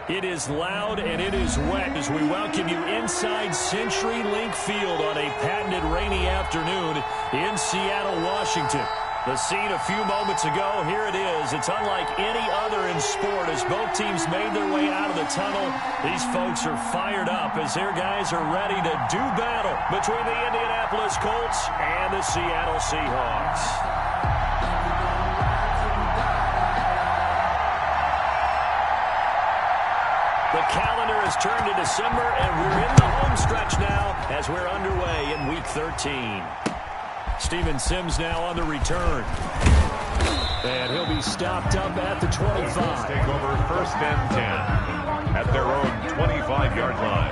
It is loud and it is wet as we welcome you inside CenturyLink Field on a patented rainy afternoon in Seattle, Washington. The scene a few moments ago, here it is. It's unlike any other in sport as both teams made their way out of the tunnel. These folks are fired up as their guys are ready to do battle between the Indianapolis Colts and the Seattle Seahawks. The calendar has turned to December, and we're in the home stretch now as we're underway in Week 13. Steven Sims now on the return. And he'll be stopped up at the 25. Take over 1st and 10 at their own 25-yard line.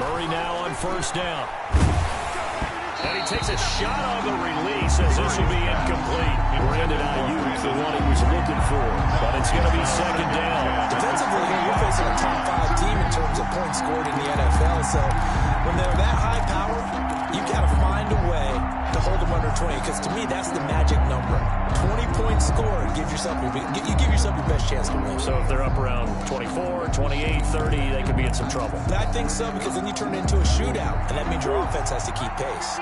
Murray now on 1st down. And he takes a shot on the release as this will be incomplete. Brandon Ayuk, the one he was looking for. But it's going to be 2nd down. Defensively, you're facing a top 5 team in terms of points scored in the NFL. So when they're that high power, you got to find a way to hold them under 20. Because to me, that's the magic number. 20 points scored, you give yourself your best chance to win. So if they're up around 24, 28, 30, they could be in some trouble. I think so, because then you turn it into a shootout, and that means your offense has to keep pace.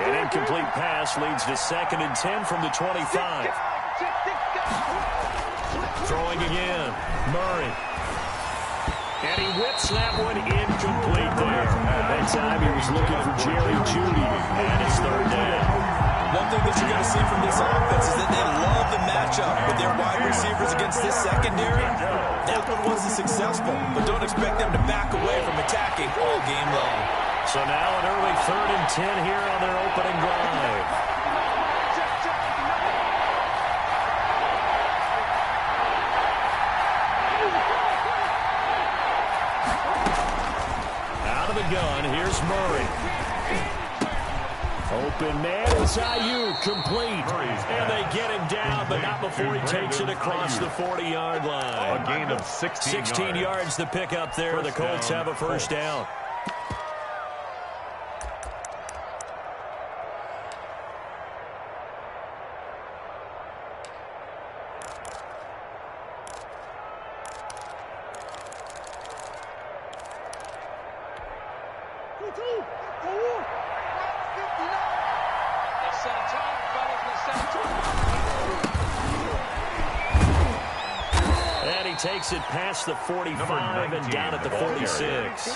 An incomplete pass leads to 2nd and 10 from the 25. Throwing again, Murray. And he whips that one incomplete there. That time he was looking for Jerry Jeudy, and it's 3rd down. One thing that you're going to see from this offense is that they love the matchup with their wide receivers against this secondary. That one wasn't successful, but don't expect them to back away from attacking all game long. So now an early 3rd and 10 here on their opening drive. Out of the gun, here's Murray. Open man is Ayuk, complete. And they get him down, but not before he takes it across the 40-yard line. A gain of 16 yards the pickup there. The Colts have a 1st down. Takes it past the 45 and down at the 46.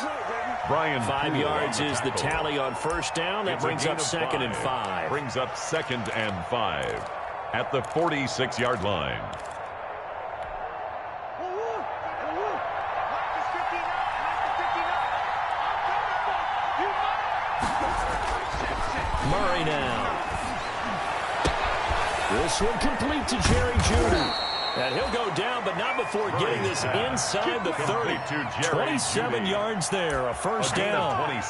5 yards is the tally on 1st down. That brings up 2nd and 5. Brings up 2nd and 5 at the 46-yard line. Murray now. This one complete to Jerry Jeudy. And he'll go down, but not before getting this inside the 30. 27 yards there, a 1st down.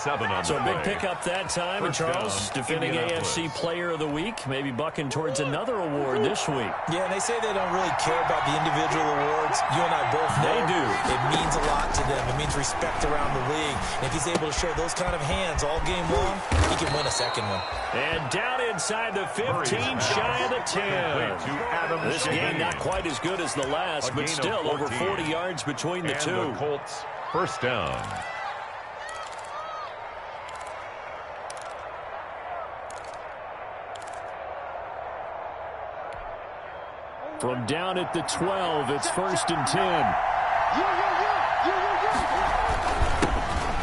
So a big pickup that time. And Charles, defending AFC Player of the Week, maybe bucking towards another award this week. Yeah, and they say they don't really care about the individual awards. You and I both know they do. It means a lot to them. It means respect around the league. And if he's able to show those kind of hands all game long, he can win a 2nd one. And down inside the 15, shy of the 10. This game not quite as good as the last, but still over 40 yards between the two. The Colts 1st down. From down at the 12, it's 1st and 10.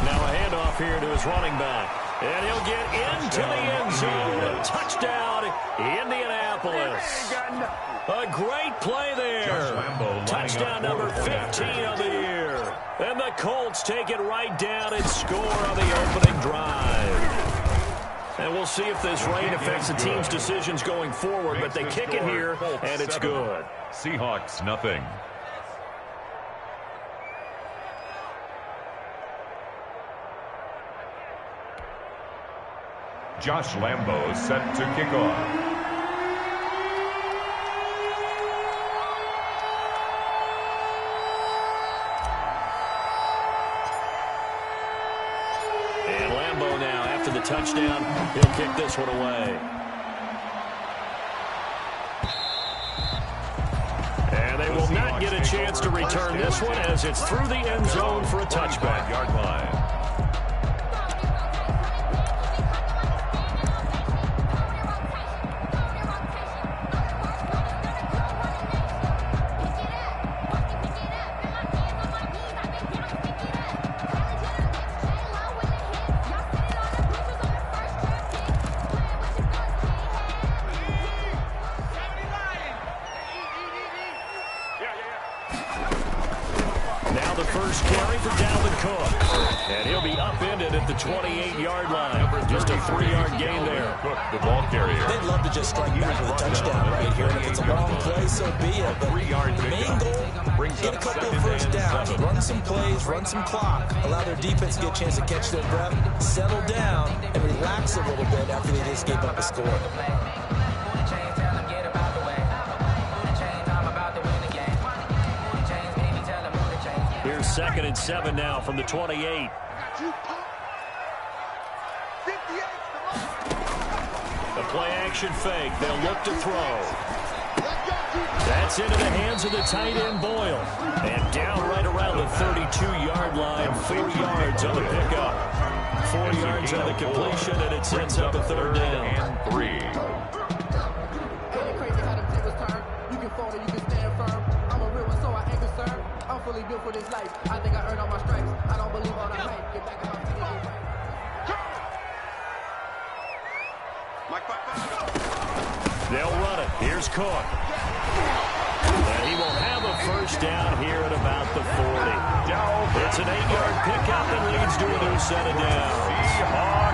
Now a handoff here to his running back. And he'll get into the end zone. Touchdown, Indianapolis. A great play there. Touchdown number 15 of the year. And the Colts take it right down and score on the opening drive. And we'll see if this rain affects the team's decisions going forward, but they kick it here, and it's good. Seahawks, nothing. Josh Lambo set to kick off. the touchdown. He'll kick this one away. And they will not get a chance to return this one as it's through the end zone for a touchback. Yard line. Now the first carry for Dalvin Cook. And he'll be upended at the 28-yard line. Just a 3-yard gain there. Cook, the ball carrier. They'd love to just strike back with a touchdown right here. And if it's a long play, so be it. But the main goal, get a couple of first downs, run some plays, run some clock, allow their defense to get a chance to catch their breath, settle down, and relax a little bit after they just gave up a score. Here's 2nd and 7 now from the 28. The play-action fake. They'll look to throw. That's into the hands of the tight end, Boyle. And down right around the 32-yard line. 4 yards on the pickup. 4 yards on the completion, and it sets up a 3rd down. And 3. Fully built for this life. I think I earned all my stripes. I don't believe all the hype. Get back in my feet. They'll run it. Here's Cook. And he will have a first down here at about the 40. It's an 8-yard pickup and leads to a new set of downs.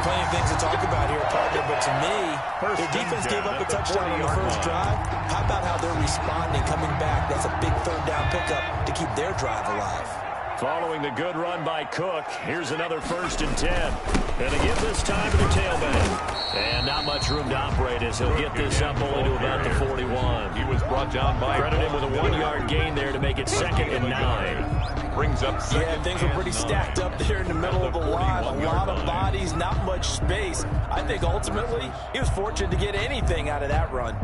Plenty of things to talk about here, partner, but to me, their defense gave up a touchdown on the first drive. How about how they're responding, coming back? That's a big 3rd down pickup to keep their drive alive. Following the good run by Cook, here's another 1st and 10. And to give this time to the tailback. And not much room to operate as he'll get this up only to about the 41. He was brought down by... Credit him with a 1-yard gain there to make it 2nd and 9. Brings up Yeah, things were pretty stacked up there in the middle of the line. A lot of bodies, not much space. I think ultimately he was fortunate to get anything out of that run.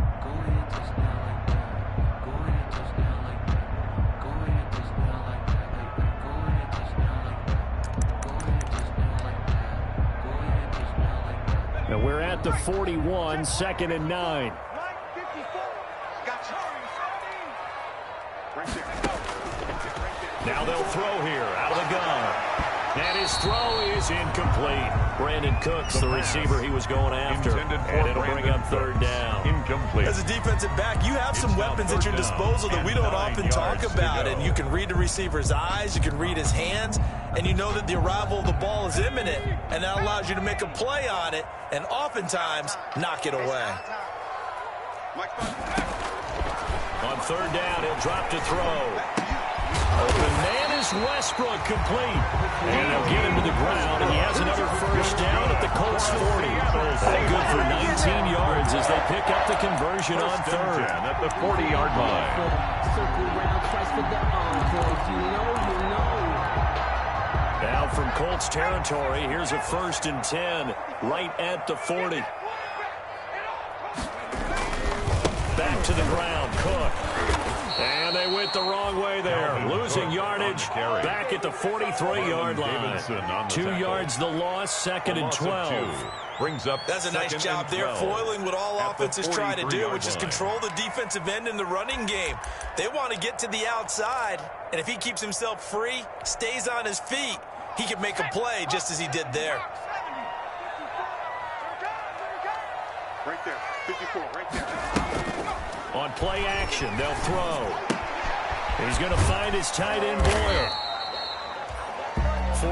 And we're at the 41, 2nd and 9. Now they'll throw here out of the gun. And his throw is incomplete. Brandon Cooks, the receiver he was going after. And it'll bring up 3rd down. Incomplete. As a defensive back, you have some weapons at your disposal that we don't often talk about. And you can read the receiver's eyes, you can read his hands, and you know that the arrival of the ball is imminent. And that allows you to make a play on it and oftentimes knock it away. On 3rd down, he'll drop to throw. Open man is Westbrook, complete. And they'll get him to the ground, and he has another first down at the Colts 40. All good for 19 yards as they pick up the conversion on 3rd. At the 40-yard line. Circle round twice for the encore. If you know, you know. Now from Colts territory, here's a 1st and 10 right at the 40. Back to the ground, Cook. And they went the wrong way there. Losing yardage back at the 43-yard line. 2 yards the loss, 2nd and 12. Brings up That's a nice job there, foiling what all offenses try to do, which is control the defensive end in the running game. They want to get to the outside, and if he keeps himself free, stays on his feet, he can make a play just as he did there. Right there, 54, right there. On play action, they'll throw. He's going to find his tight end, Boyle.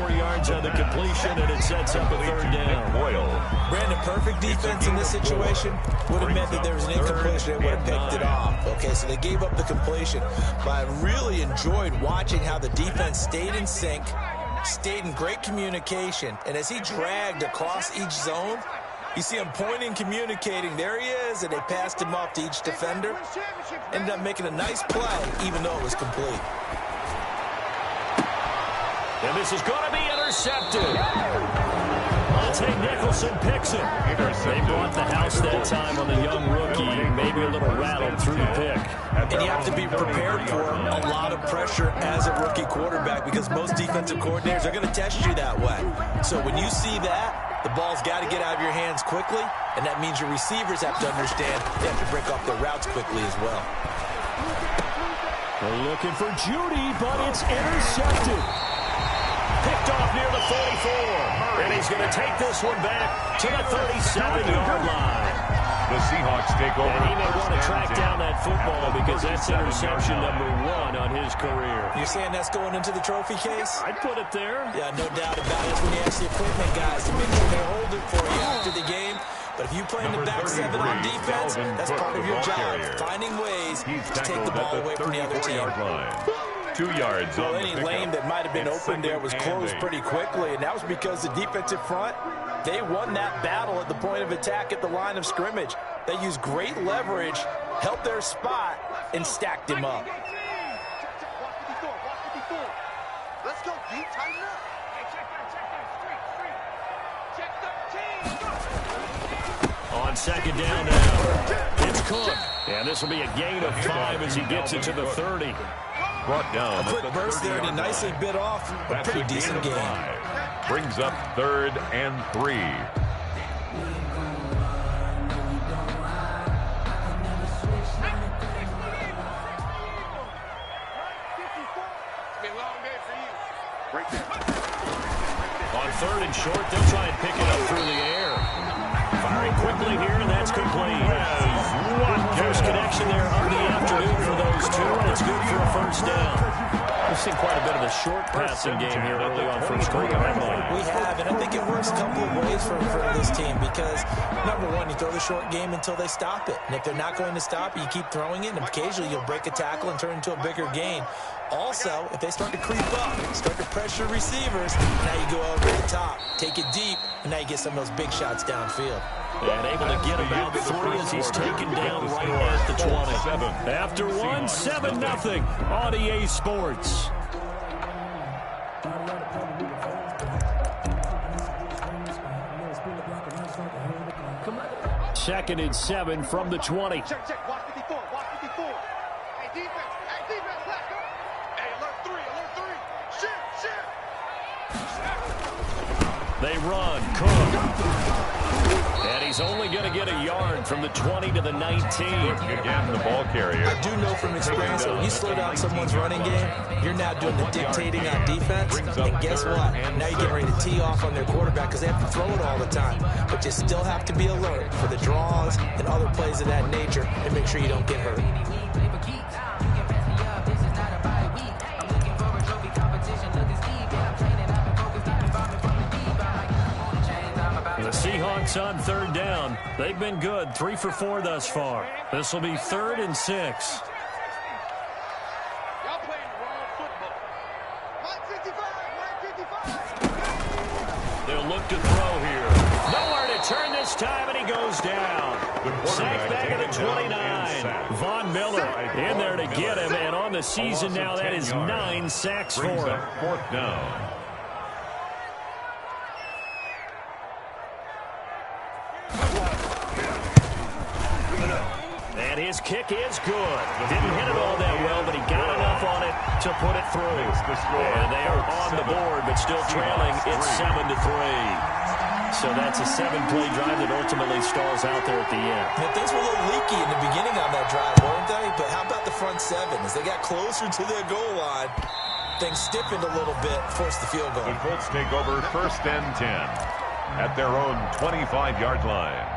4 yards on the completion, and it sets up a 3rd down. Boyle. Brandon, perfect defense in this situation would have meant that there was an incompletion. They would have picked it off. Okay, so they gave up the completion. But I really enjoyed watching how the defense stayed in sync, stayed in great communication, and as he dragged across each zone, you see him pointing, communicating. There he is, and they passed him off to each defender. Ended up making a nice play, even though it was complete. And this is going to be intercepted. On Jose Nicholson picks it. They brought the house that time on the young rookie, maybe a little rattled through the pick. And you have to be prepared for a lot of pressure as a rookie quarterback because most defensive coordinators are going to test you that way. So when you see that, the ball's got to get out of your hands quickly, and that means your receivers have to understand they have to break off their routes quickly as well. They're looking for Judy, but it's intercepted. Picked off near the 44. And he's going to take this one back to the 37-yard line. The Seahawks take over. And he may want to track down that football because that's interception number 1 on his career. You're saying that's going into the trophy case? I'd put it there. Yeah, no doubt about it. It's when you ask the equipment guys to make sure they hold it for you after the game. But if you play in the back 7 on defense, that's part of your job. Finding ways to take the ball away from the other team. 2 yards. Well, any lane that might have been open there was closed pretty quickly, and that was because the defensive front, they won that battle at the point of attack at the line of scrimmage. They used great leverage, held their spot, and stacked him up. Let's go deep, tighten up. On second down now, it's Cook. And this will be a gain of 5 as he gets it to the 30. Brought down. A quick burst there, and he nicely bit off a pretty decent game. Brings up 3rd and 3. On 3rd and short, they'll try and pick it up through the air. Firing quickly here, and that's complete. First connection there of the afternoon for those two, and it's good for a first down. We've seen quite a bit of a short passing game here early on first quarter. We have, and I think it works a couple of ways for this team because, number one, you throw the short game until they stop it. And if they're not going to stop it, you keep throwing it, and occasionally you'll break a tackle and turn into a bigger gain. Also, if they start to creep up, start to pressure receivers, now you go over the top, take it deep, and now you get some of those big shots downfield. And able to get about 3 as he's taken down right at the 20. After 1, 7-0 on EA Sports. Second and 7 from the 20. Check, check. Watch 54. Watch 54. Hey, defense. Hey, defense. Let's go. Hey, alert 3. Alert 3. Shit, shit. They run. Cook. And he's only going to get a yard from the 20 to the 19. Again, the ball carrier. I do know from experience that when you slow down someone's running game, you're now doing the dictating on defense. And guess what? Now you're getting ready to tee off on their quarterback because they have to throw it all the time. But you still have to be alert for the draws and other plays of that nature and make sure you don't get hurt. The Seahawks on 3rd down. They've been good, 3 for 4 thus far. This will be 3rd and 6. Y'all playing the wrong football. 155. They'll look to throw here. Nowhere to turn this time, and he goes down. Sacked back at the 29. Von Miller in there to get him, and on the season now, that is 9 sacks for him. 4th down. And his kick is good. Didn't hit it all that well, but he got enough on it to put it through. And they are on the board, but still trailing. It's 7-3. So that's a 7-play drive that ultimately stalls out there at the end. Yeah, things were a little leaky in the beginning on that drive, weren't they? But how about the front 7? As they got closer to their goal line, things stiffened a little bit, forced the field goal. The Colts take over 1st and 10 at their own 25-yard line.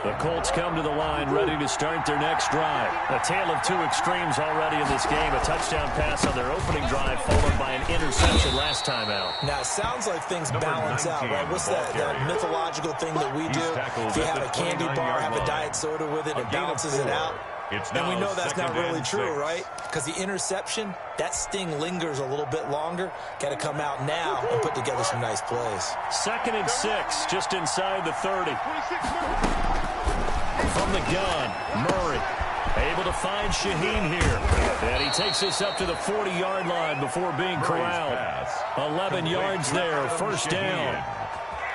The Colts come to the line ready to start their next drive. A tale of 2 extremes already in this game. A touchdown pass on their opening drive followed by an interception last time out. Now, it sounds like things balance out, right? What's that mythological thing that we do? If you have a candy bar, have a diet soda with it, it balances it out. And we know that's not really true, right? Because the interception, that sting lingers a little bit longer. Got to come out now and put together some nice plays. 2nd and 6, just inside the 30. From the gun, Murray able to find Shaheen here. And he takes us up to the 40-yard line before being corralled. 11 yards there, first down.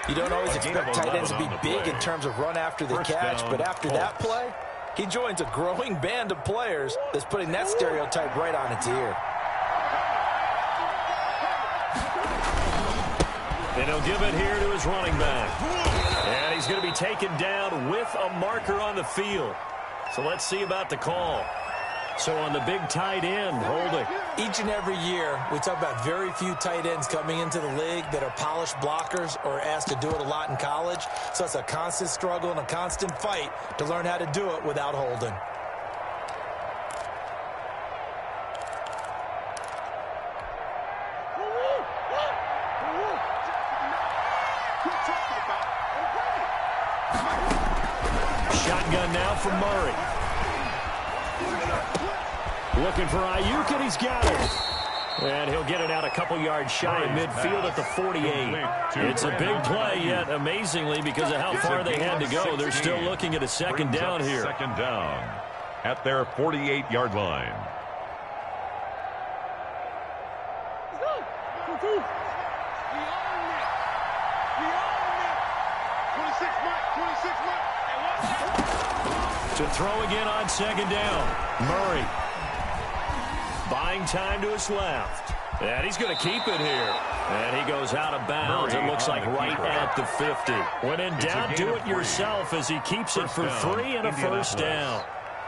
You don't always expect tight ends to be big in terms of run after the catch, but after that play, he joins a growing band of players that's putting that stereotype right on its ear. And he'll give it here to his running back. And he's going to be taken down with a marker on the field. So let's see about the call. So on the big tight end, holding. Each and every year, we talk about very few tight ends coming into the league that are polished blockers or asked to do it a lot in college. So it's a constant struggle and a constant fight to learn how to do it without holding. Shotgun now from Murray. Looking for Ayuk, and he's got it. And he'll get it out a couple yards shy of midfield at the 48. It's a big play, yet amazingly, because of how far they had to go, they're still looking at a second down here. Second down at their 48-yard line. To throw again on second down. Murray. Buying time to his left. And he's going to keep it here. And he goes out of bounds. It looks like right at the 50. When in doubt, do it yourself as he keeps it for 3 and a first down.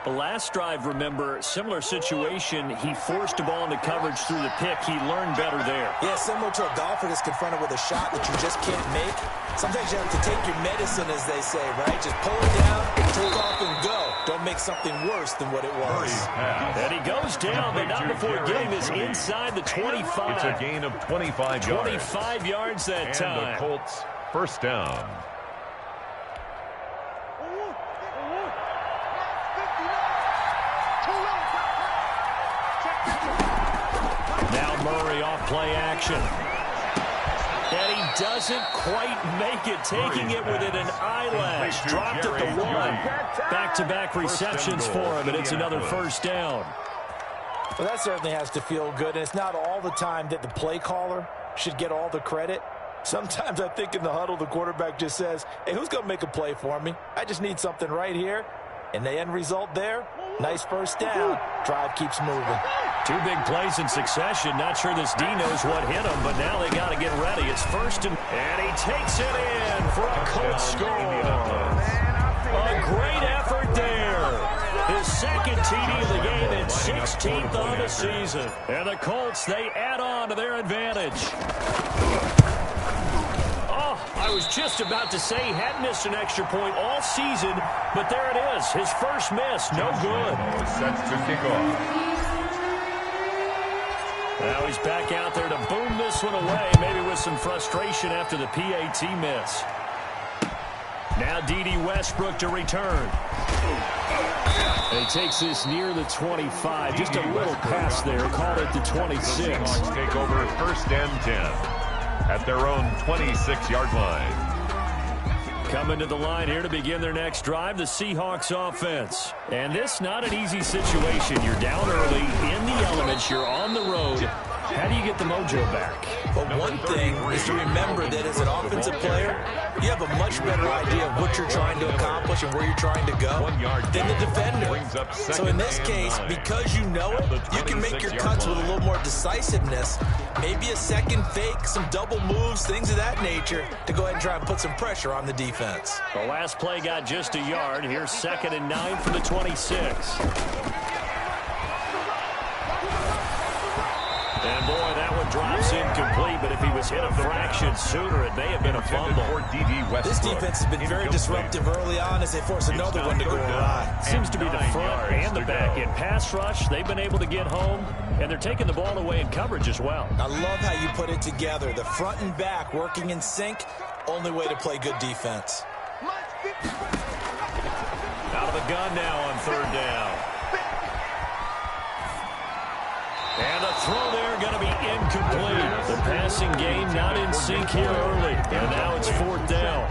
The last drive, remember, similar situation. He forced a ball into coverage through the pick. He learned better there. Yeah, similar to a golfer that's confronted with a shot that you just can't make. Sometimes you have to take your medicine, as they say, right? Just pull it down, take off, and go. Don't make something worse than what it was. And he goes down, but not before getting this inside the 25. It's a gain of 25 yards. 25 yards that time. And the Colts first down. Now Murray off play action. And he doesn't quite make it, taking it within an eyelash. Dropped at the 1. Back-to-back receptions for him, and it's another first down. Well, that certainly has to feel good, and it's not all the time that the play caller should get all the credit. Sometimes I think in the huddle, the quarterback just says, hey, who's going to make a play for me? I just need something right here. And the end result there, nice first down. Drive keeps moving. 2 big plays in succession. Not sure this D knows what hit him, but now they got to get ready. It's first and he takes it in for a Colts score. A great effort there. His second TD of the game and 16th on the season. And the Colts, they add on to their advantage. I was just about to say he hadn't missed an extra point all season, but there it is. His first miss, no good. Sets to kick off. Now he's back out there to boom this one away, maybe with some frustration after the PAT miss. Now D.D. Westbrook to return. And he takes this near the 25. Just a little pass there. Call it the 26. The Seahawks take over first and 10. At their own 26-yard line. Coming to the line here to begin their next drive, the Seahawks offense. And this not an easy situation. You're down early, in the elements, you're on the road. How do you get the mojo back? But one thing is to remember that as an offensive player, you have a much better idea of what you're trying to accomplish and where you're trying to go than the defender. So in this case, because you know it, you can make your cuts with a little more decisiveness. Maybe a second fake, some double moves, things of that nature to go ahead and try and put some pressure on the defense. The last play got just a yard. Here's 2nd and 9 from the 26. And boy, that one drops incomplete, but if he was hit a fraction sooner, it may have been a fumble. This defense has been very disruptive early on as they force another one to go awry. Seems to be the front and the back. In pass rush, they've been able to get home, and they're taking the ball away in coverage as well. I love how you put it together. The front and back working in sync, only way to play good defense. Out of the gun now on 3rd down. And the throw there going to be incomplete. incomplete. The passing game not in sync here early. And now it's 4th down.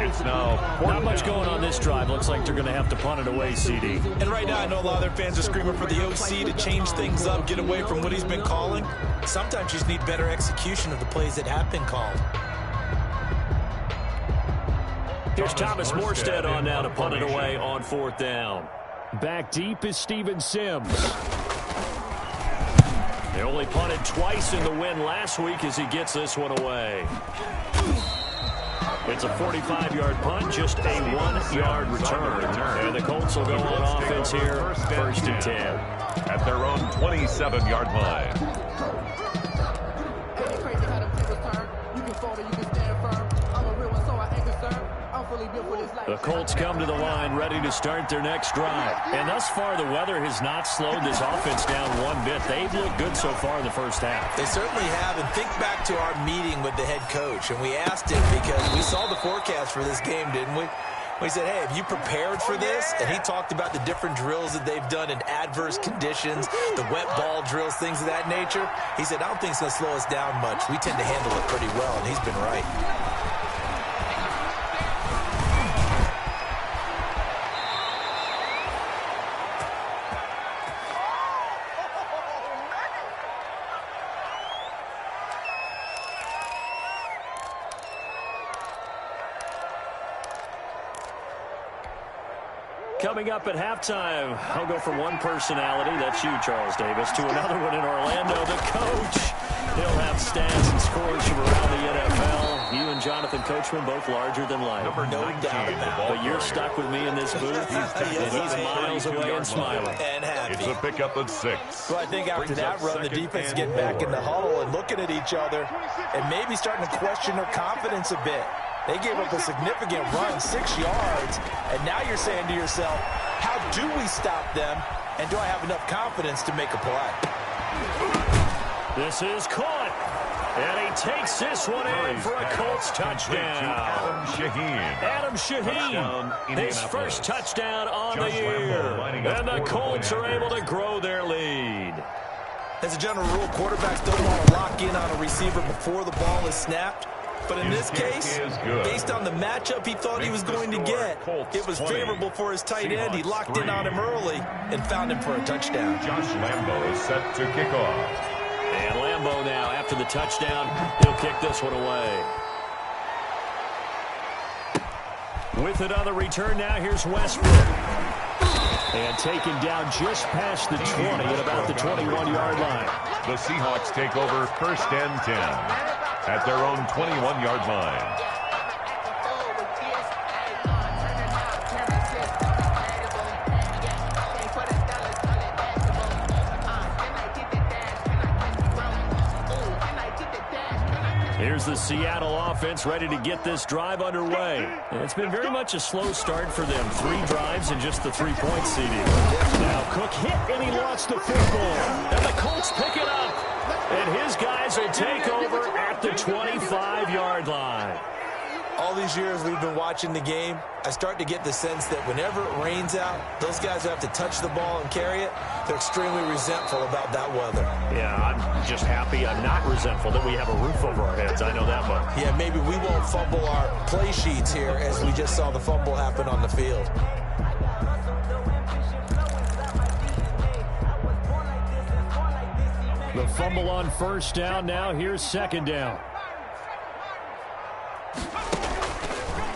It's now Not much going on this drive. Looks like they're going to have to punt it away, CD. And right now, I know a lot of their fans are screaming for the OC to change things up, get away from what he's been calling. Sometimes you just need better execution of the plays that have been called. Here's Thomas Morstead on now to punt it away on 4th down. Back deep is Steven Sims. They only punted twice in the win last week as he gets this one away. It's a 45-yard punt, just a 1-yard return. And the Colts will go on offense here, 1st and 10. At their own 27-yard line. The Colts come to the line ready to start their next drive. And thus far, the weather has not slowed this offense down one bit. They've looked good so far in the first half. They certainly have. And think back to our meeting with the head coach. And we asked him because we saw the forecast for this game, didn't we? We said, hey, have you prepared for this? And he talked about the different drills that they've done in adverse conditions, the wet ball drills, things of that nature. He said, I don't think it's going to slow us down much. We tend to handle it pretty well, and he's been right. Coming up at halftime, I'll go from one personality, that's you, Charles Davis, to another one in Orlando, the coach. He'll have stats and scores from around the NFL. You and Jonathan Coachman, both larger than life. No doubt about it. But you're stuck with me in this booth, and he's miles away and smiling. And happy. It's a pickup of 6. Well, I think after that run, the defense getting back in the huddle and looking at each other and maybe starting to question their confidence a bit. They gave up a significant run, 6 yards, and now you're saying to yourself, how do we stop them, and do I have enough confidence to make a play? This is caught, and he takes this one in for a Colts touchdown. Adam Shaheen, his first touchdown on the year, and the Colts are able to grow their lead. As a general rule, quarterbacks don't want to lock in on a receiver before the ball is snapped. But in this case, based on the matchup he thought he was going to get, it was favorable for his tight end. He locked in on him early and found him for a touchdown. Josh Lambo is set to kick off. And Lambo now, after the touchdown, he'll kick this one away. With it on the return now, here's Westbrook. And taken down just past the 20 at about the 21-yard line. The Seahawks take over 1st and 10. At their own 21-yard line. Here's the Seattle offense ready to get this drive underway. And it's been very much a slow start for them. 3 drives and just the 3-point CD. Now Cook hit and he lost the football. And the Colts pick it up. And his guys will take over at the 25-yard line. All these years we've been watching the game, I start to get the sense that whenever it rains out, those guys who have to touch the ball and carry it, they're extremely resentful about that weather. Yeah, I'm just happy I'm not resentful that we have a roof over our heads. I know that much. Yeah, maybe we won't fumble our play sheets here as we just saw the fumble happen on the field. The fumble on 1st down. Now here's 2nd down.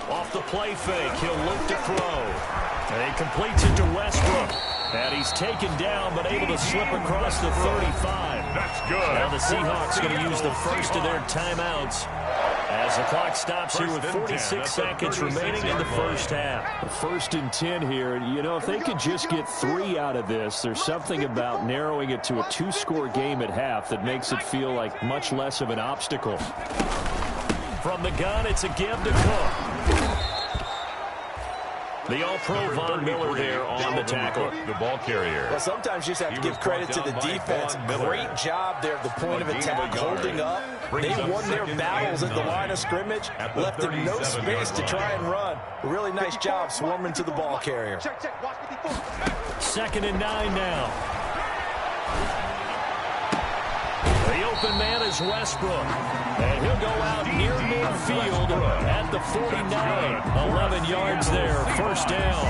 Off the play fake, he'll look to throw. And he completes it to Westbrook. And he's taken down, but able to slip across the 35. That's good. Now the Seahawks going to use the first of their timeouts as the clock stops here with 46 seconds remaining in the first half. 1st and 10 here. You know, if they could just get 3 out of this, there's something about narrowing it to a 2-score game at half that makes it feel like much less of an obstacle. From the gun, it's a give to Cook. The All-Pro Von Miller there on the tackle. The ball carrier. Well, sometimes you just have to give credit to the defense. Great job there at the point of attack, holding up. They won their battles at the line of scrimmage, left them no space to try and run. A really nice job swarming to the ball carrier. 2nd and 9 now. The open man is Westbrook. And he'll go out near midfield at the 49. 11 yards there, first down.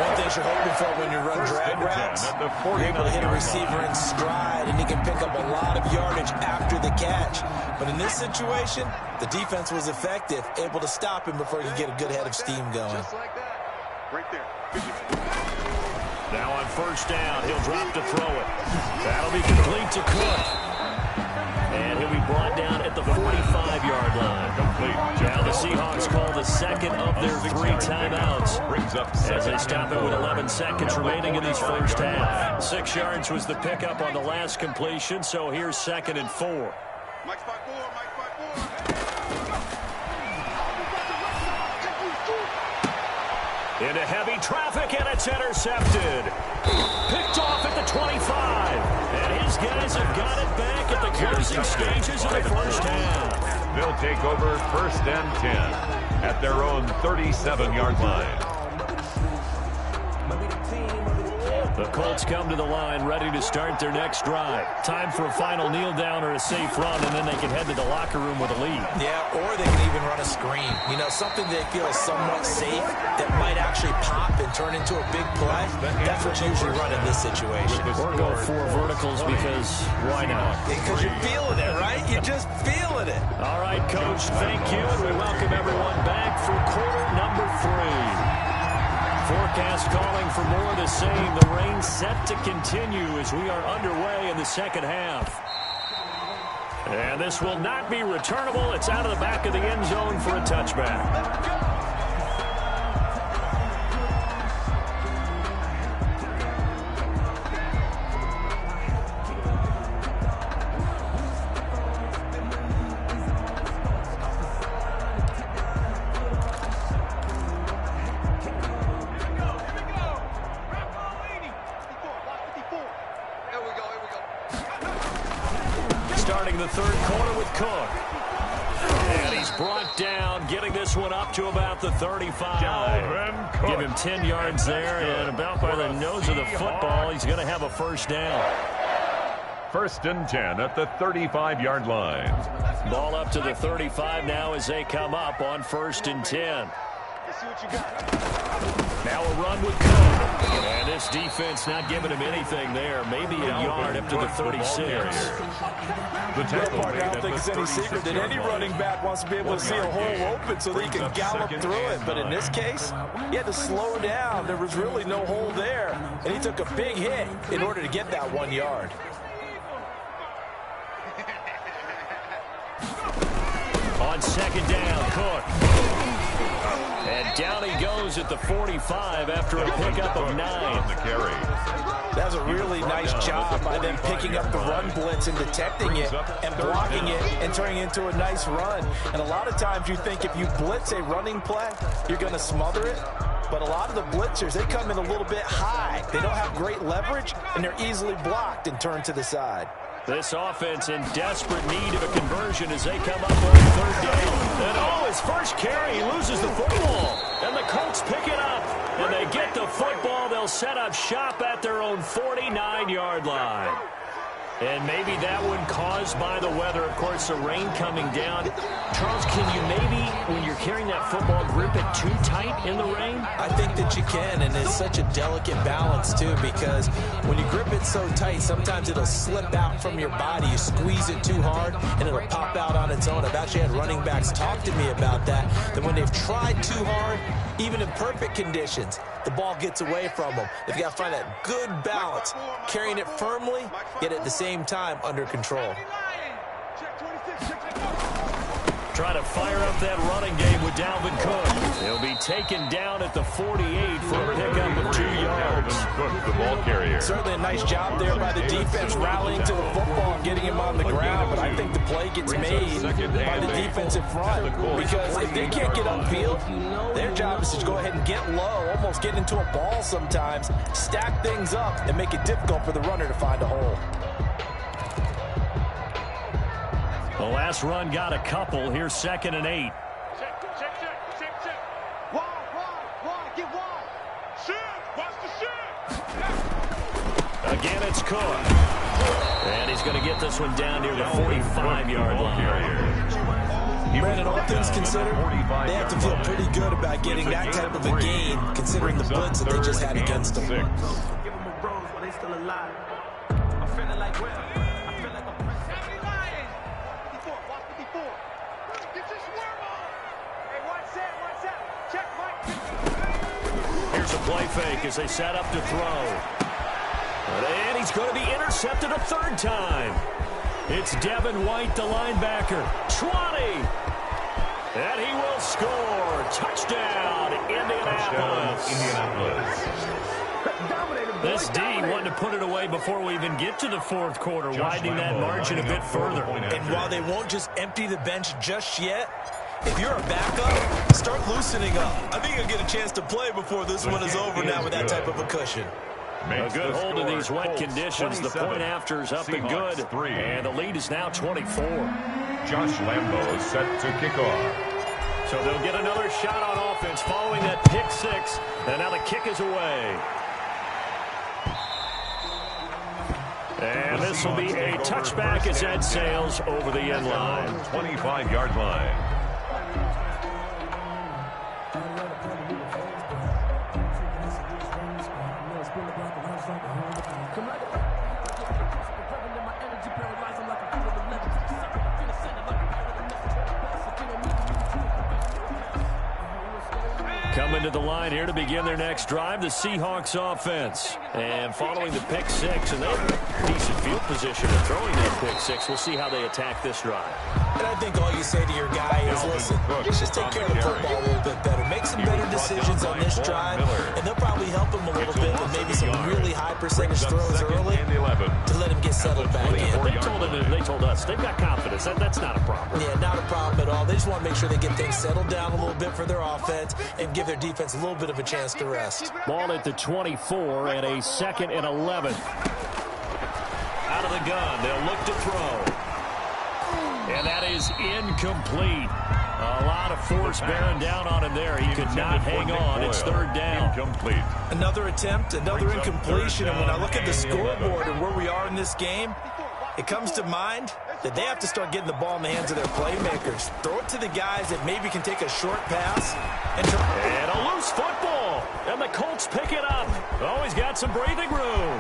One thing you're hoping for when you run drag routes, you're able to hit a receiver in stride, and he can pick up a lot of yardage after the catch. But in this situation, the defense was effective, able to stop him before he could get a good head of steam going. Just like that. Right there. Now on first down, he'll drop to throw it. That'll be complete to Cook. And he'll be brought down at the 45-yard line. Now the Seahawks call the second of their 3 timeouts as they stop it with 11 seconds remaining in this first half. 6 yards was the pickup on the last completion, so here's 2nd and 4. Mike's by 4, Mike's by 4. Into heavy traffic, and it's intercepted. Picked off at the 25. And his guys have got it back at the closing stages of the first half. They'll take over 1st and 10 at their own 37-yard line. The Colts come to the line ready to start their next drive. Time for a final kneel down or a safe run, and then they can head to the locker room with a lead. Yeah, or they can even run a screen. You know, something they feel is somewhat safe that might actually pop and turn into a big play. That's what you usually run in this situation. Or go 4 verticals because why not? Because you're feeling it, right? You're just feeling it. All right, Coach, thank you. And we welcome everyone back for quarter number 3. Forecast calling for more of the same. The rain set to continue as we are underway in the second half. And this will not be returnable. It's out of the back of the end zone for a touchback. Starting the third quarter with Cook. And he's brought down, getting this one up to about the 35. Give him 10 yards there, and about by the nose of the football, he's going to have a first down. 1st and 10 at the 35-yard line. Ball up to the 35 now as they come up on 1st and 10. Let's see what you got. Now a run with Cook. And this defense not giving him anything there. Maybe a yard up to the 36. The tackle I don't think it's any secret that any running back wants to be able to see a hole open so they can gallop through it. But in this case, he had to slow down. There was really no hole there. And he took a big hit in order to get that 1 yard. On 2nd down, Cook. And down he goes at the 45 after a pickup of 9. That was a really nice job by them picking up the run blitz and detecting it and blocking it and turning it into a nice run. And a lot of times you think if you blitz a running play, you're going to smother it. But a lot of the blitzers, they come in a little bit high. They don't have great leverage, and they're easily blocked and turned to the side. This offense in desperate need of a conversion as they come up on 3rd down. And his first carry, he loses the football. And the Colts pick it up. And they get the football. They'll set up shop at their own 49-yard line. And maybe that one caused by the weather. Of course, the rain coming down. Charles, can you maybe, when you're carrying that football, grip it too tight in the rain? I think that you can, and it's such a delicate balance, too, because when you grip it so tight, sometimes it'll slip out from your body. You squeeze it too hard, and it'll pop out on its own. I've actually had running backs talk to me about that when they've tried too hard, even in perfect conditions, the ball gets away from them. They've got to find that good balance, carrying it firmly, yet at the same time under control. Try to fire up that running game with Dalvin Cook. He'll be taken down at the 48 for a pickup of 2 yards. Cook, the ball carrier. Certainly a nice job there by the defense rallying to the football and getting him on the ground, but I think the play gets made by the defensive front because if they can't get upfield, their job is to go ahead and get low, almost get into a ball sometimes, stack things up, and make it difficult for the runner to find a hole. The last run got a couple. Here's 2nd and 8. Check. Wide, get wide. Shoot, watch the shoot. Again, it's Cook. And he's going to get this one down near the 45-yard line. Brandon, all things considered, they have to feel pretty good about getting that type of a gain, considering the blitz that they just had against them. Give them a rose while they still alive. I'm feeling like well. I feel like I'm Sammy Lions. 54, watch 54. Get your swerve on. Hey, one set. Check, Mike. Here's a play fake as they set up to throw. And he's going to be intercepted a third time. It's Devin White, the linebacker. 20. And he will score. Touchdown, Indianapolis. This D wanted to put it away before we even get to the fourth quarter, widening that margin a bit further. And while they won't just empty the bench just yet, if you're a backup, start loosening up. I think you'll get a chance to play before this one is over now with that type of a cushion. A good hold in these wet conditions. The point after is up and good. And the lead is now 24. Josh Lambo is set to kick off. So they'll get another shot on offense following that pick six. And now the kick is away. And this will be a touchback as Ed sails over the end line. 25-yard line. Coming to the line here to begin their next drive, the Seahawks offense. And following the pick six, and they're in decent field position of throwing that pick six. We'll see how they attack this drive. And I think all you say to your guy is, listen, let's just take care of the football a little bit better. Make some better decisions on this drive, and they'll probably help him a little bit with maybe some really high percentage throws early to let him get settled back in. They told us they've got confidence. That's not a problem. Yeah, not a problem at all. They just want to make sure they get things settled down a little bit for their offense and give their defense a little bit of a chance to rest. Ball at the 24 and a 2nd and 11. Out of the gun, they'll look to throw. And that is incomplete. A lot of force bearing down on him there. He could not hang on. It's third down. Incomplete. Another attempt, another incompletion. And when I look at the scoreboard and where we are in this game, it comes to mind that they have to start getting the ball in the hands of their playmakers. Throw it to the guys that maybe can take a short pass. And a loose football. And the Colts pick it up. He's got some breathing room.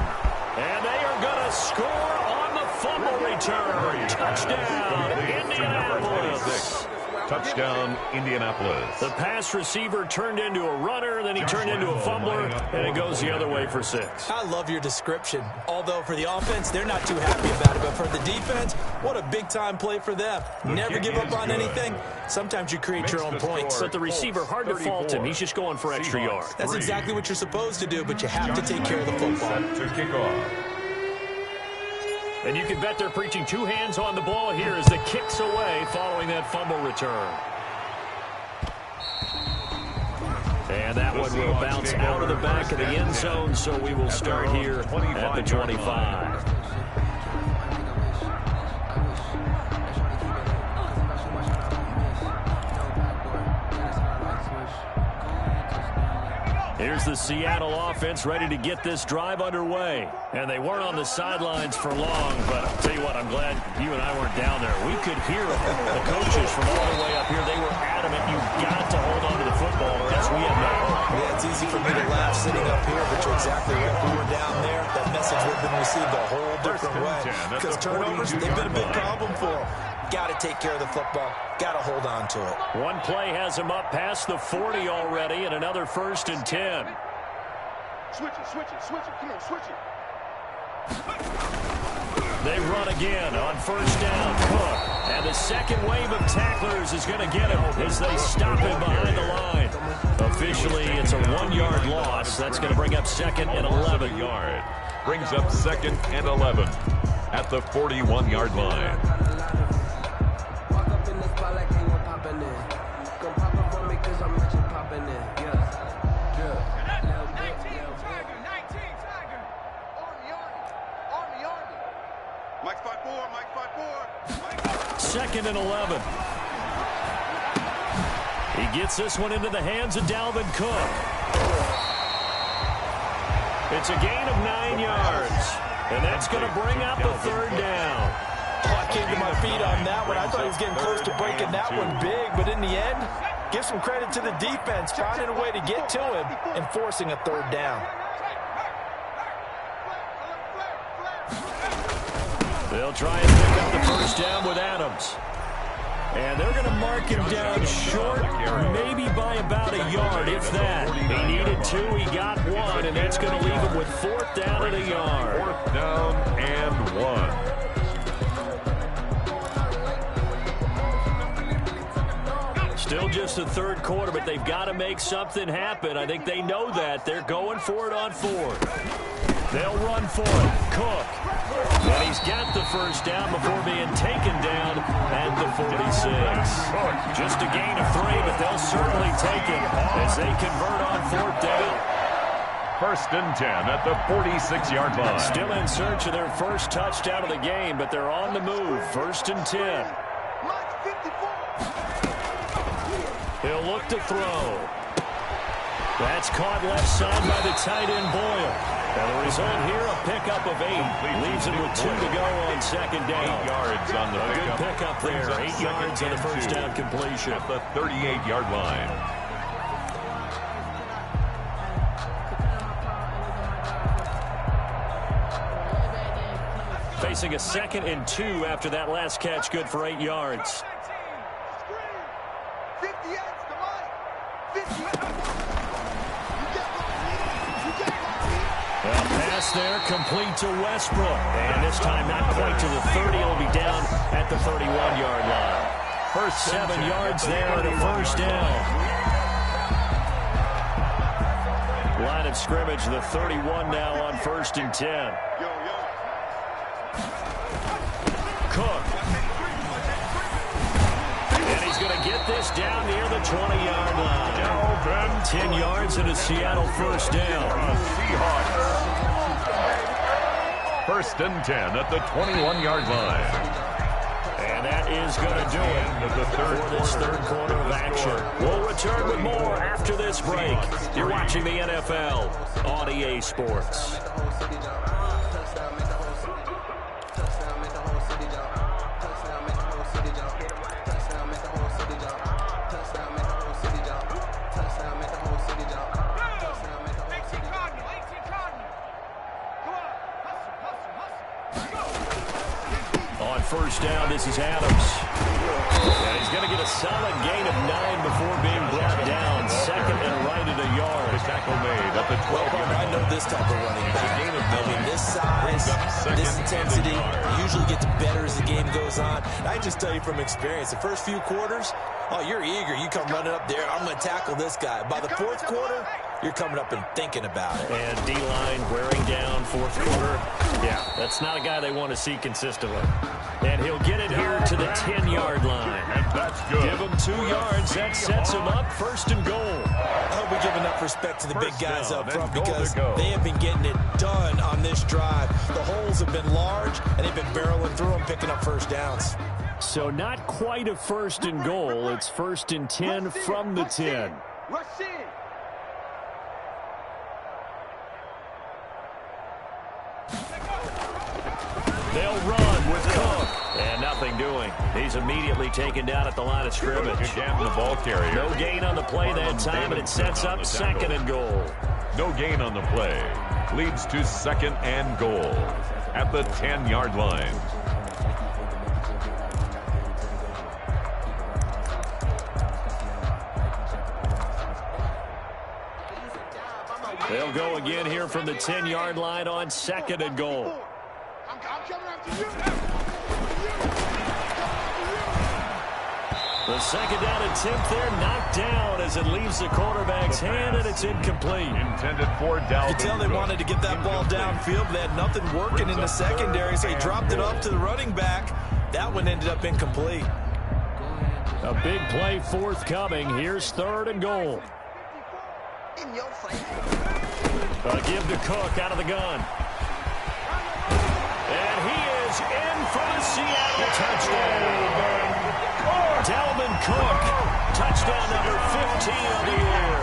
And they are going to score on the fumble return. Touchdown, Indianapolis. Touchdown, Indianapolis. The pass receiver turned into a runner, then he turned into a fumbler, and it goes the other way for 6. I love your description. Although for the offense, they're not too happy about it. But for the defense, what a big-time play for them. Never give up on anything. Sometimes you create your own points. But the receiver, hard to fault him. He's just going for extra yards. That's exactly what you're supposed to do, but you have to take care of the football. Set to kick off. And you can bet they're preaching two hands on the ball here as the kick's away following that fumble return. And that one will bounce out of the back of the end zone, so we will start here at the 25. Here's the Seattle offense ready to get this drive underway. And they weren't on the sidelines for long, but I'll tell you what, I'm glad you and I weren't down there. We could hear the coaches from all the way up here. They were adamant, you've got to hold on to the football or else we have no hope. Yeah, it's easy for me to laugh sitting up here, but you're exactly right. We were down there. That message would have been received a whole different way. Because turnovers, they've been a big problem for them. Got to take care of the football. Got to hold on to it. One play has him up past the 40 already, and another 1st and 10. Switch it. Come on, switch it. They run again on 1st down. Cook. And the second wave of tacklers is going to get him as they stop him behind the line. Officially, it's a 1-yard loss. That's going to bring up 2nd and 11. Brings up 2nd and 11 at the 41-yard line. Mike 5-4. 2nd and 11. He gets this one into the hands of Dalvin Cook. It's a gain of 9 yards. And that's going to bring up a third down. Oh, I came to my feet on that one. I thought he was getting close to breaking that one big, but in the end, give some credit to the defense, finding a way to get to him and forcing a third down. They'll try and pick up the first down with Adams. And they're going to mark him down short, maybe by about a yard, if that. He needed 2, he got 1, and that's going to leave him with 4th down and a yard. 4th down and 1. Still just the third quarter, but they've got to make something happen. I think they know that. They're going for it on 4th. They'll run for it. Cook. And he's got the first down before being taken down at the 46. Just a gain of 3, but they'll certainly take it as they convert on 4th down. 1st and 10 at the 46-yard line. Still in search of their first touchdown of the game, but they're on the move. 1st and 10. He'll look to throw. That's caught left side by the tight end Boyle. And the result here, a pickup of 8. Leaves him with 2 to go on 2nd down. 8 yards on the pickup. Good pickup there. 8 yards on the first down completion. At the 38-yard line. Facing a 2nd and 2 after that last catch. Good for 8 yards. 50 yards to mine. 50 Well, pass there, complete to Westbrook. And this time not quite to the 30. It'll be down at the 31-yard line. First 7 yards there and a first down. Line of scrimmage, the 31 now on 1st and 10. Cook. And he's going to get this down near the 20-yard line. 10 yards and a Seattle first down. Seahawks. 1st and 10 at the 21-yard line. And that is going to do it for this third quarter of action. We'll return with more after this break. You're watching the NFL on EA Sports. First down, this is Adams. And he's going to get a solid gain of 9 before being brought down. 2nd and right at a yard. The tackle made at the 12-yard line. I know this type of running back. I mean, this size, this intensity, usually gets better as the game goes on. I just tell you from experience, the first few quarters, oh, you're eager. You come running up there, I'm going to tackle this guy. By the 4th quarter, you're coming up and thinking about it. And D-line wearing down 4th quarter. Yeah, that's not a guy they want to see consistently. And he'll get it here to the 10-yard line. And that's good. Give him 2 yards. That sets him up 1st and goal. I hope we give enough respect to the big guys up front because they have been getting it done on this drive. The holes have been large, and they've been barreling through them, picking up first downs. So not quite a 1st and goal. It's 1st and 10 from the 10. Rush in. They'll run with Cook. And nothing doing. He's immediately taken down at the line of scrimmage. Good jam the ball carrier. No gain on the play that time, and it sets up 2nd and goal. No gain on the play. Leads to 2nd and goal at the 10-yard line. They'll go again here from the 10-yard line on 2nd and goal. I'm coming after you. The 2nd down attempt there knocked down as it leaves the quarterback's hand, and it's incomplete. Intended for Dalvin. You can tell they wanted to get that ball downfield, but they had nothing working in the secondary, so they dropped it off to the running back. That one ended up incomplete. A big play forthcoming. Here's 3rd and goal. In your face. A give to Cook out of the gun. And he is in for the Seattle touchdown. Dalvin Cook, touchdown number 15 of the year.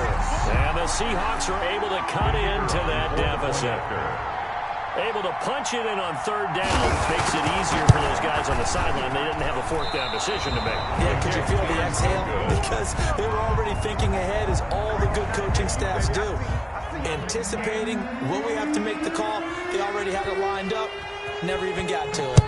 And the Seahawks are able to cut into that deficit. Able to punch it in on third down. Makes it easier for those guys on the sideline. They didn't have a fourth down decision to make. Yeah, could you feel the exhale? Because they were already thinking ahead, as all the good coaching staffs do. Anticipating, will we have to make the call? They already had it lined up. Never even got to it.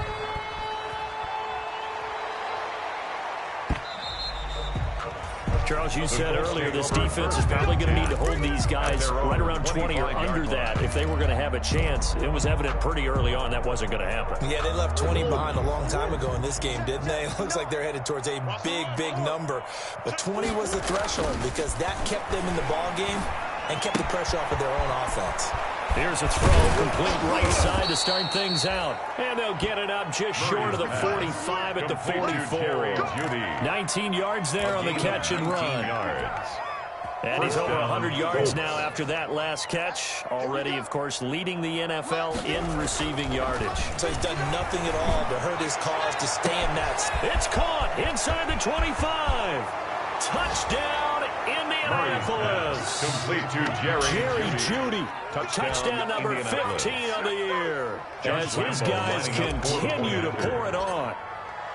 Charles, you said earlier this defense is probably going to need to hold these guys right around 20 or under that if they were going to have a chance. It was evident pretty early on that wasn't going to happen. Yeah, they left 20 behind a long time ago in this game, didn't they? It looks like they're headed towards a big, big number. But 20 was the threshold because that kept them in the ball game and kept the pressure off of their own offense. Here's a throw, complete right side to start things out. And they'll get it up just short of the 45 at the 44. 19 yards there on the catch and run. And he's over 100 yards now after that last catch. Already, of course, leading the NFL in receiving yardage. So he's done nothing at all to hurt his cause, to stay in that. It's caught inside the 25. Touchdown, Indianapolis. Complete to Jerry Jeudy. Touchdown number 15 of the year. As his guys continue to pour it on.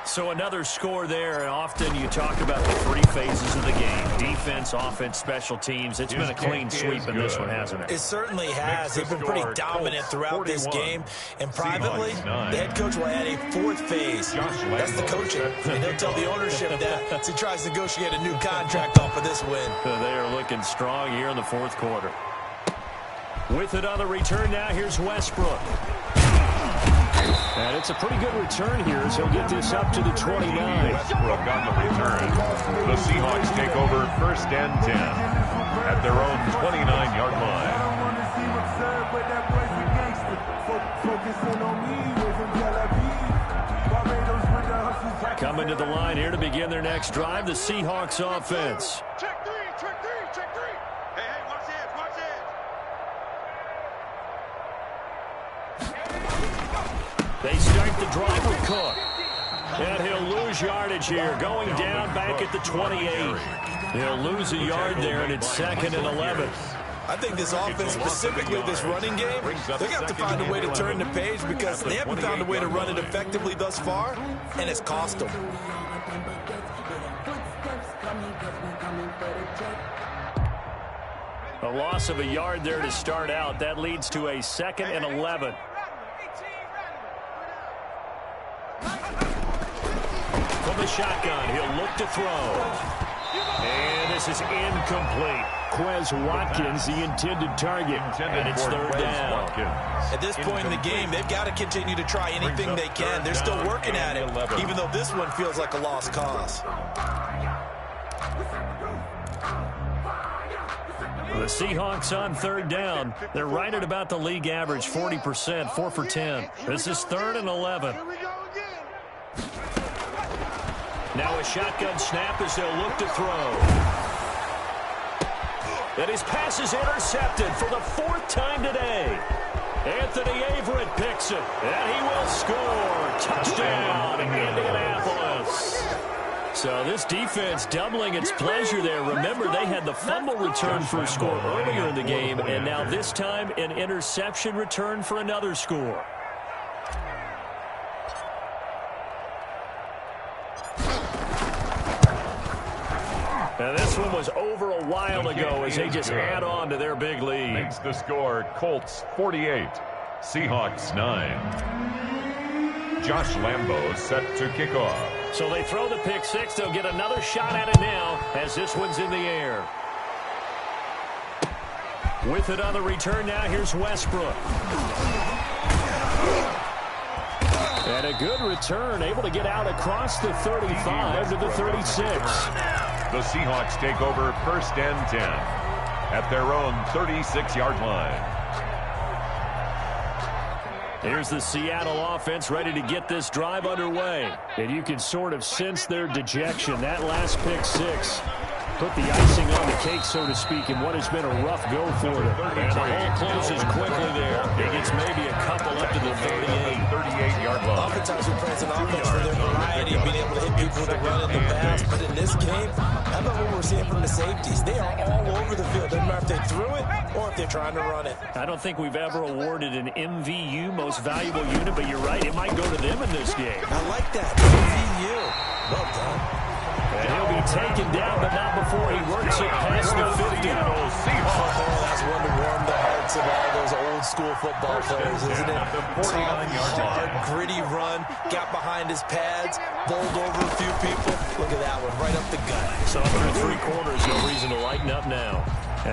So another score there, and often you talk about the three phases of the game. Defense, offense, special teams. It's been a clean sweep in this one, hasn't it? It certainly has. They've been pretty dominant throughout this game. And privately, the head coach will add a fourth phase. That's the coaching. And he'll tell the ownership that as he tries to negotiate a new contract off of this win. They are looking strong here in the fourth quarter. With it on the return now, here's Westbrook. And it's a pretty good return here as he'll get this up to the 29. Westbrook on the return. The Seahawks take over first and 10 at their own 29-yard line. Coming to the line here to begin their next drive, the Seahawks offense. Check three. Hey, watch this. They start the drive with Cook. And he'll lose yardage here, going down back at the 28. He'll lose a yard there, and it's 2nd and 11. I think this offense, specifically this running game, they're going to have to find a way to turn the page because they haven't found a way to run it effectively thus far, and it's cost them. A loss of a yard there to start out. That leads to a 2nd and 11. From the shotgun, he'll look to throw. And this is incomplete. Quez Watkins, the intended target. And it's third down. At this point in the game, they've got to continue to try anything they can. They're still working at it, even though this one feels like a lost cause. The Seahawks on third down. They're right at about the league average, 40%, 4 for 10. This is 3rd and 11. Now a shotgun snap as they'll look to throw. And his pass is intercepted for the 4th time today. Anthony Averett picks it, and he will score. Touchdown, Indianapolis. So this defense doubling its pleasure there. Remember, they had the fumble return for a score earlier in the game, and now this time an interception return for another score. And this one was over a while ago as they just add on to their big lead. Makes the score Colts 48, Seahawks 9. Josh Lambo set to kick off. So they throw the pick six. They'll get another shot at it now as this one's in the air. With it on the return now, here's Westbrook. And a good return, able to get out across the 35 to the 36. The Seahawks take over first and 10 at their own 36-yard line. Here's the Seattle offense ready to get this drive underway. And you can sort of sense their dejection. That last pick six put the icing on the cake, so to speak, in what has been a rough go for them. And the hole closes quickly there. It gets maybe a couple up to the 38-yard line. Oftentimes we praise an offense for their variety of being able to hit people with the run in the pass. But in this game, how about what we're seeing from the safeties? They are all over the field. Doesn't matter if they threw it or if they're trying to run it. I don't think we've ever awarded an MVU, most valuable unit, but you're right, it might go to them in this game. I like that. MVU. Well done. And he'll be taken down, but not before he works it past the 50. Oh, that's one to warm the hearts of all those old school football players, isn't it? Tough, hard, gritty run, got behind his pads, bowled over a few people. Look at that one, right up the gut. So through 3 quarters, no reason to lighten up now.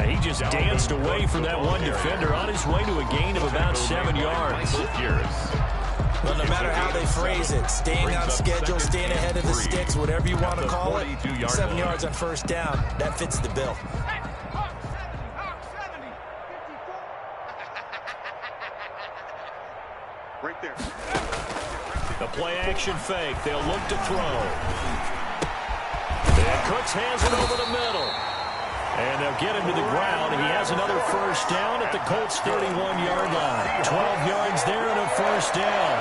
He just danced away from that one defender on his way to a gain of about 7 yards. Well, no matter how they phrase it, staying on schedule, staying ahead of the sticks, whatever you want to call it, 7 yards on first down, that fits the bill. Right there. The play action fake. They'll look to throw. And Cooks has it over the middle. And they'll get him to the ground. He has another first down at the Colts' 31-yard line. 12 yards there and a first down.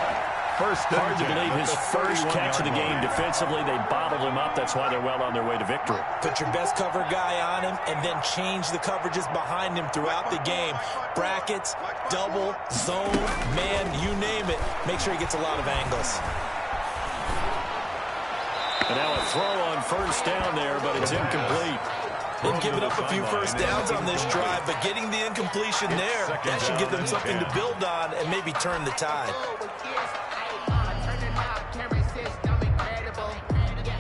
Hard to believe his first catch of the game defensively. They bottled him up. That's why they're well on their way to victory. Put your best cover guy on him and then change the coverages behind him throughout the game. Brackets, double, zone, man, you name it. Make sure he gets a lot of angles. And now a throw on first down there, but it's incomplete. They've given up a few first downs on this drive, but getting the incompletion there, that should give them something to build on and maybe turn the tide.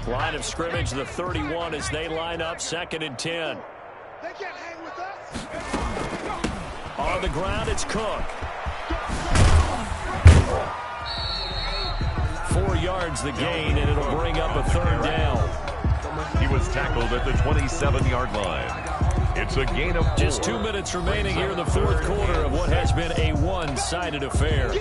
Line of scrimmage, the 31 as they line up, 2nd and 10. They can't hang with us. On the ground, it's Cook. 4 yards the gain, and it'll bring up a 3rd down. He was tackled at the 27-yard line. It's a gain of 4. Just 2 minutes remaining here in the 4th quarter of what has been a one-sided affair.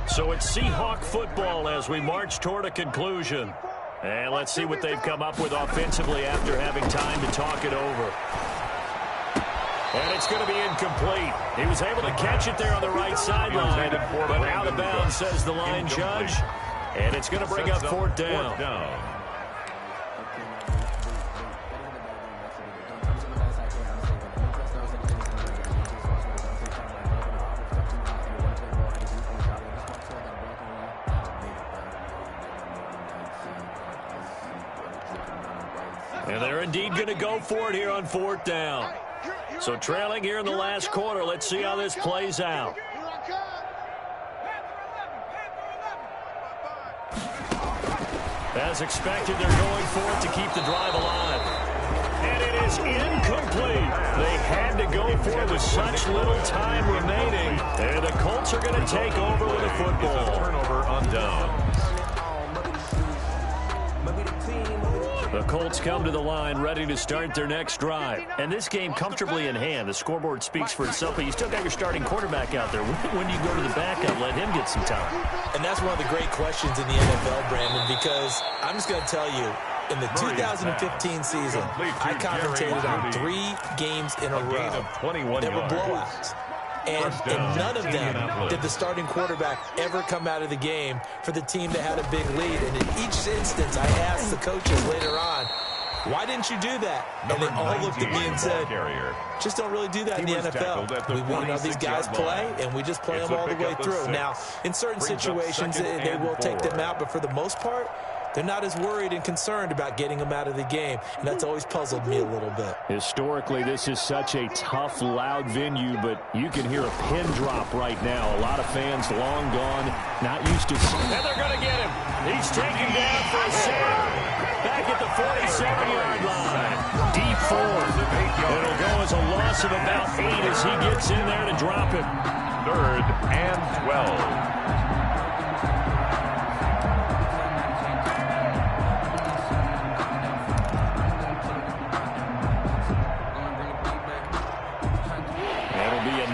So it's Seahawk football as we march toward a conclusion. And let's see what they've come up with offensively after having time to talk it over. And it's going to be incomplete. He was able to catch it there on the right sideline, but out of bounds, says the line judge. And it's going to bring up 4th down. And they're indeed going to go for it here on 4th down. So trailing here in the last quarter. Let's see how this plays out. As expected, they're going for it to keep the drive alive. And it is incomplete. They had to go for it with such little time remaining. And the Colts are going to take over with a football. Turnover on downs. The Colts come to the line ready to start their next drive. And this game comfortably in hand. The scoreboard speaks for itself, but you still got your starting quarterback out there. When do you go to the backup, let him get some time? And that's one of the great questions in the NFL, Brandon, because I'm just going to tell you, in the 2015 season, I commentated on 3 games in a row that were blowouts. And in none of them did the starting quarterback ever come out of the game for the team that had a big lead. And in each instance, I asked the coaches later on, why didn't you do that? And they all looked at me and said, just don't really do that in the NFL. We know these guys play, and we just play them all the way through. Now, in certain situations, they will take them out, but for the most part, they're not as worried and concerned about getting them out of the game, and that's always puzzled me a little bit. Historically, this is such a tough, loud venue, but you can hear a pin drop right now. A lot of fans long gone, not used to seeing. And they're going to get him. He's taken down for a sack. Back at the 47-yard line. Deep 4. It'll go as a loss of about 8 as he gets in there to drop it. 3rd and 12.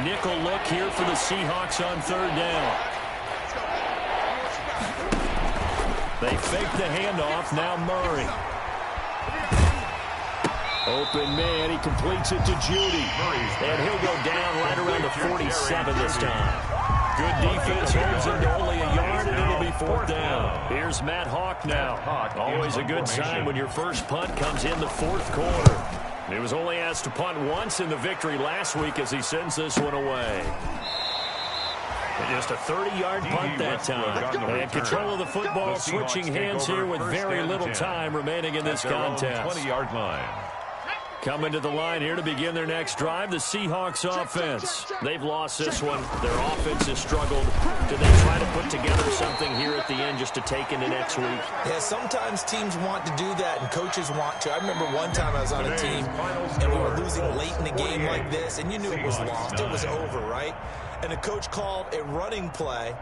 Nickel look here for the Seahawks on 3rd down. They fake the handoff. Now Murray. Open man. He completes it to Judy. And he'll go down right around the 47 this time. Good defense holds him to only a yard, and it'll be fourth down. Here's Matt Hawk now. Always a good sign when your first punt comes in the fourth quarter. He was only asked to punt once in the victory last week as he sends this one away. And just a 30-yard punt that time. And control of the football switching hands here with very little time remaining in this contest. 20-yard line. Coming to the line here to begin their next drive, the Seahawks offense. They've lost this one. Their offense has struggled. Do they try to put together something here at the end just to take into next week? Yeah, sometimes teams want to do that and coaches want to. I remember one time I was on a team and we were losing late in the game like this, and you knew it was lost. It was over, right? And the coach called a running play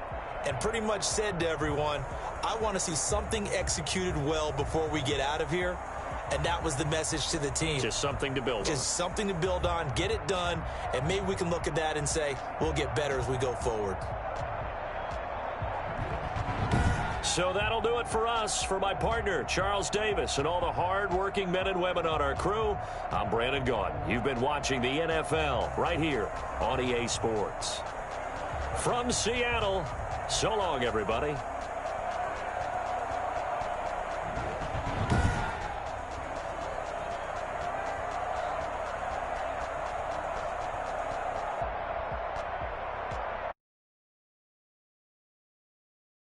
and pretty much said to everyone, I want to see something executed well before we get out of here. And that was the message to the team. Just something to build on. Just something to build on, get it done, and maybe we can look at that and say, we'll get better as we go forward. So that'll do it for us. For my partner, Charles Davis, and all the hard-working men and women on our crew, I'm Brandon Gaudin. You've been watching the NFL right here on EA Sports. From Seattle, so long, everybody.